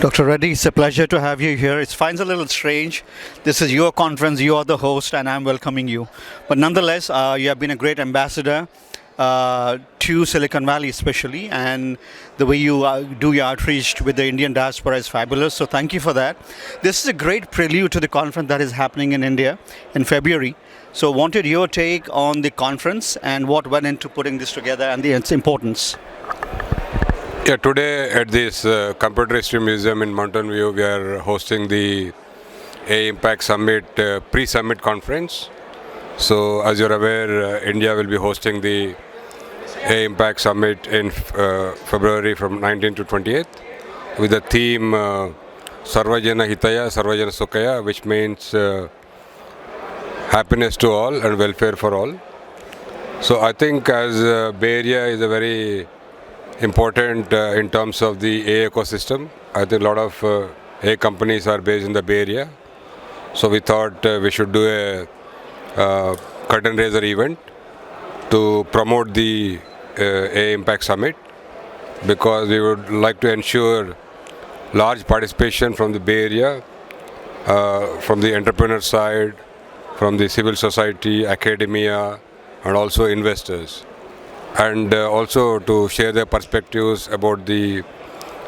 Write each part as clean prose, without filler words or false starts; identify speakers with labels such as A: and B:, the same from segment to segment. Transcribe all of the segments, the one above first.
A: Dr. Reddy, it's a pleasure to have you here. It finds a little strange. This is your conference, you are the host, and I'm welcoming you. But nonetheless, you have been a great ambassador to Silicon Valley, especially, and the way you do your outreach with the Indian diaspora is fabulous. So, thank you for that. This is a great prelude to the conference that is happening in India in February. So, wanted your take on the conference and what went into putting this together and its importance.
B: Yeah, today at this Computer History Museum in Mountain View, we are hosting the A Impact Summit pre-summit conference. So, as you're aware, India will be hosting the A Impact Summit in February from 19th to 28th with the theme Sarvajana Hitaya, Sarvajana Sukhaya, which means happiness to all and welfare for all. So, I think as Bay Area is a very important in terms of the AI ecosystem. I think a lot of AI companies are based in the Bay Area. So we thought we should do a curtain raiser event to promote the AI Impact Summit, because we would like to ensure large participation from the Bay Area, from the entrepreneur side, from the civil society, academia, and also investors. And also to share their perspectives about the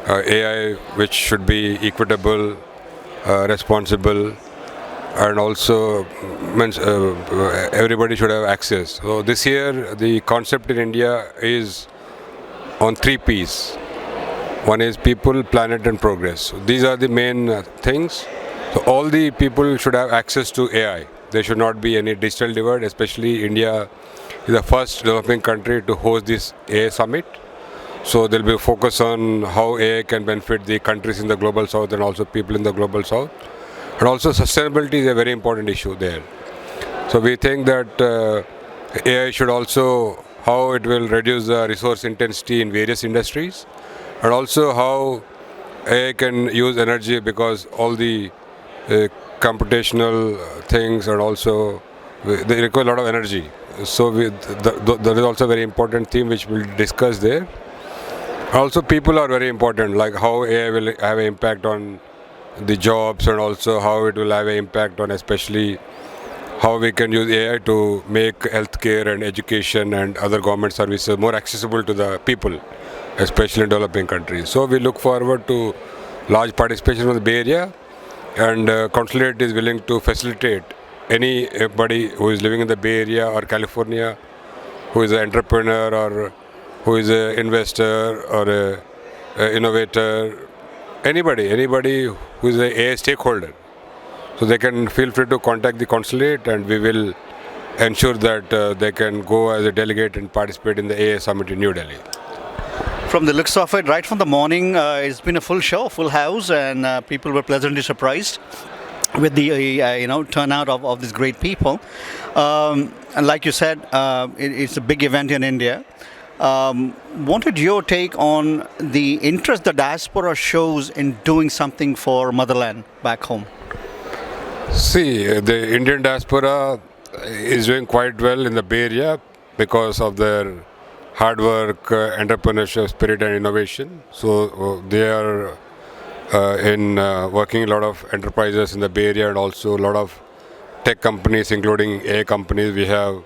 B: AI, which should be equitable, responsible, and also means everybody should have access. So this year the concept in India is on 3 P's. One is people, planet, and progress. So these are the main things. So all the people should have access to AI. There should not be any digital divide, especially India is the first developing country to host this AI summit. So there will be a focus on how AI can benefit the countries in the global south and also people in the global south. And also sustainability is a very important issue there. So we think that AI should also, how it will reduce the resource intensity in various industries, and also how AI can use energy, because all the computational things and also they require a lot of energy. So there is also a very important theme which we'll discuss there. Also people are very important, like how AI will have an impact on the jobs, and also how it will have an impact on especially how we can use AI to make healthcare and education and other government services more accessible to the people, especially in developing countries. So we look forward to large participation from the Bay Area, and Consulate is willing to facilitate anybody who is living in the Bay Area or California, who is an entrepreneur or who is an investor or a innovator, anybody who is an AI stakeholder. So they can feel free to contact the Consulate, and we will ensure that they can go as a delegate and participate in the AI Summit in New Delhi.
A: From the looks of it, right from the morning, it's been a full show, full house, and people were pleasantly surprised with the turnout of these great people. And like you said, it's a big event in India. Wanted your take on the interest the diaspora shows in doing something for motherland back home.
B: See, the Indian diaspora is doing quite well in the Bay Area because of their hard work, entrepreneurship spirit, and innovation. So they are in working a lot of enterprises in the Bay Area, and also a lot of tech companies, including AI companies. We have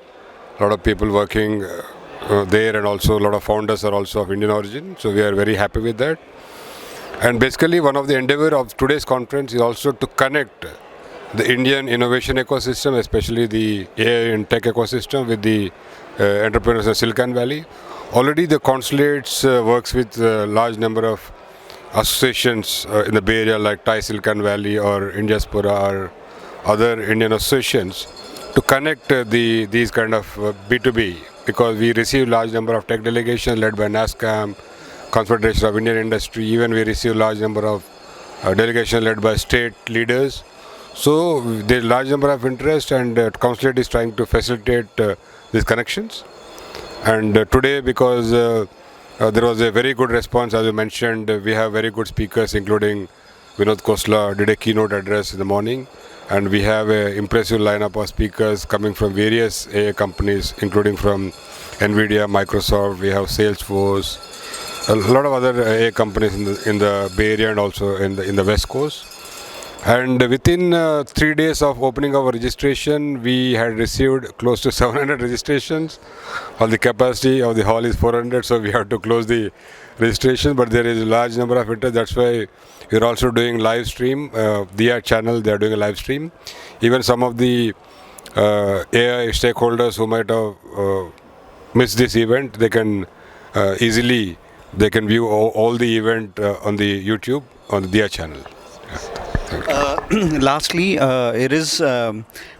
B: a lot of people working there, and also a lot of founders are also of Indian origin. So we are very happy with that. And basically one of the endeavor of today's conference is also to connect the Indian innovation ecosystem, especially the AI and tech ecosystem, with the entrepreneurs in Silicon Valley. Already the Consulates works with a large number of associations in the Bay Area, like Thai Silicon Valley or Indiaspora or other Indian associations, to connect these kind of B2B, because we receive large number of tech delegations led by NASSCAM, Confederation of Indian Industry. Even we receive large number of delegations led by state leaders. So there is large number of interest, and Consulate is trying to facilitate these connections. And today, because there was a very good response, as you mentioned, we have very good speakers, including Vinod Khosla did a keynote address in the morning, and we have an impressive lineup of speakers coming from various AI companies, including from NVIDIA, Microsoft. We have Salesforce, a lot of other AI companies in the Bay Area and also in the West Coast. And within 3 days of opening our registration, we had received close to 700 registrations. While the capacity of the hall is 400, so we have to close the registration. But there is a large number of interest. That's why we're also doing live stream. Their channel, they are doing a live stream. Even some of the AI stakeholders who might have missed this event, they can easily view all the event on the YouTube on their channel.
A: Lastly, it is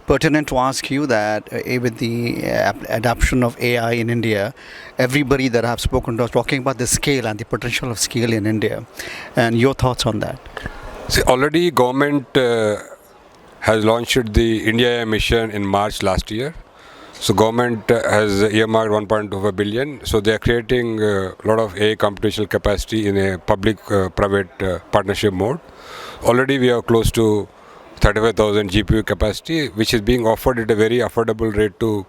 A: pertinent to ask you that with the adoption of AI in India, everybody that I've spoken to is talking about the scale and the potential of scale in India. And your thoughts on that?
B: See, already government has launched the India AI mission in March last year. So government has earmarked 1.25 billion. So they are creating a lot of AI computational capacity in a public-private partnership mode. Already we are close to 35,000 GPU capacity, which is being offered at a very affordable rate to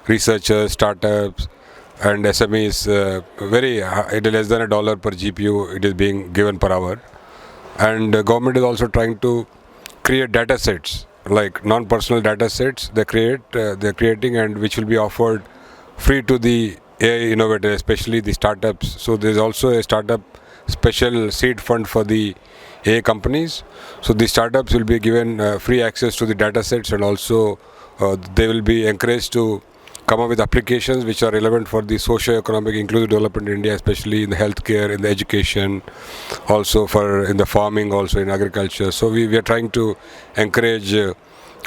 B: researchers, startups, and SMEs. It is less than $1 per GPU. It is being given per hour. And the government is also trying to create data sets, like non-personal data sets. They're creating, and which will be offered free to the AI innovators, especially the startups. So there's also a startup special seed fund for the AI companies. So the startups will be given free access to the data sets, and also they will be encouraged to come up with applications which are relevant for the socio-economic inclusive development in India, especially in the healthcare, in the education, also in the farming, also in agriculture. So we are trying to encourage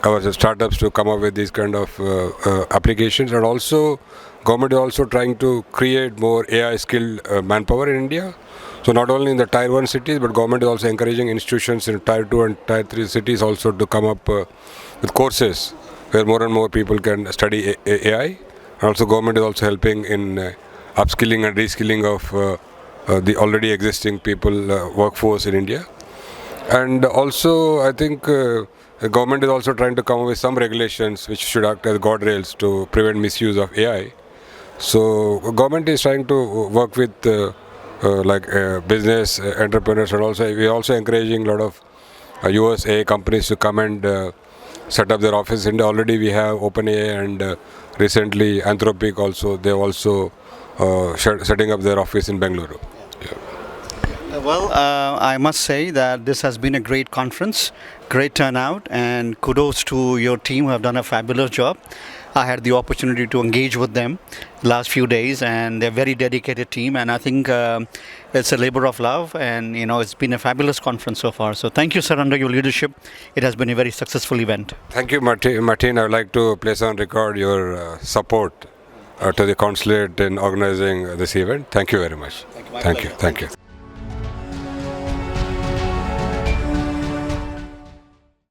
B: our startups to come up with these kind of applications, and also government is also trying to create more AI skilled manpower in India. So not only in the Tier 1 cities, but government is also encouraging institutions in Tier 2 and Tier 3 cities also to come up with courses where more and more people can study AI. And also government is also helping in upskilling and reskilling of the already existing people workforce in India. And also I think the government is also trying to come up with some regulations which should act as guardrails to prevent misuse of AI. So government is trying to work with business entrepreneurs, and also we are also encouraging a lot of US AI companies to come and set up their office in India. Already we have OpenAI, and recently Anthropic also, they are also setting up their office in Bengaluru.
A: Well, I must say that this has been a great conference, great turnout, and kudos to your team who have done a fabulous job. I had the opportunity to engage with them last few days, and they're a very dedicated team, and I think it's a labor of love, and it's been a fabulous conference so far. So thank you, sir, under your leadership. It has been a very successful event.
B: Thank you, Mateen. I would like to place on record your support to the Consulate in organizing this event. Thank you very much.
A: Thank you.
B: Thank you.